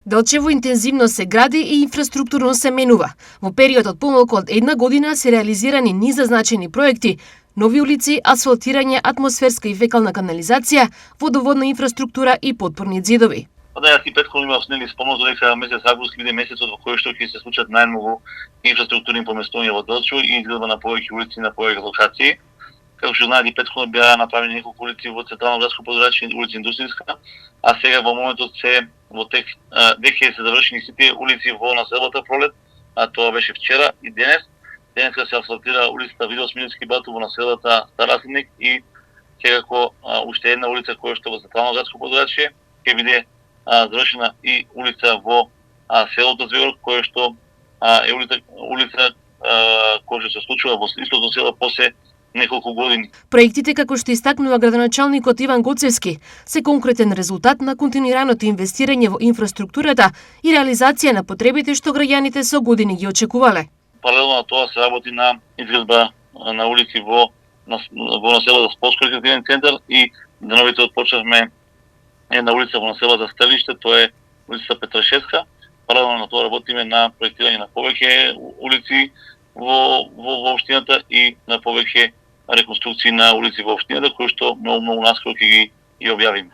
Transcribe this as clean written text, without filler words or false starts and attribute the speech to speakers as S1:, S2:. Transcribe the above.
S1: Делчево интензивно се гради и инфраструктурно се менува. Во период од помалку од една година се реализирани низ значајни проекти: нови улици, асфалтирање, атмосферска и фекална канализација, водоводна инфраструктура и подпорни зидови.
S2: Да, јас и претходно имав спомнато дека месец август ќе биде месецот во кој што ќе се случат најмногу инфраструктурни поместувања во Делчево и изградба на повеќе улици на повеќе локации. Како што знаете, претходно беа направени неколку улици во централно градско подрачје, улица Индустријска, а сега во моментот се во тек веќе се завршени сите улици во населбата Пролет, а тоа беше вчера и денес. Денеска се асфалтира улицата Видел Смилевски Бату во населбата Старасленик и секако уште една улица која што во централно градско подрачје ќе биде завршена и улица во селото Звегор, која што е улица која што се случува во истото село после неколку години.
S1: Проектите, како што истакнува градоначалникот Иван Гоцевски, се конкретен резултат на континуираното инвестирање во инфраструктурата и реализација на потребите што граѓаните со години ги очекувале.
S2: Паралелно на тоа се работи на изградба на улици во населбата Полско рекреативен центар и деновите отпочнавме една улица во населбата Стелиште, тоа е улица Петрашевска. Паралелно на тоа работиме на проектирање на повеќе улици во општината и на повеќе реконструкции на улици во општината, кои што многу наскоро ќе ги објавиме.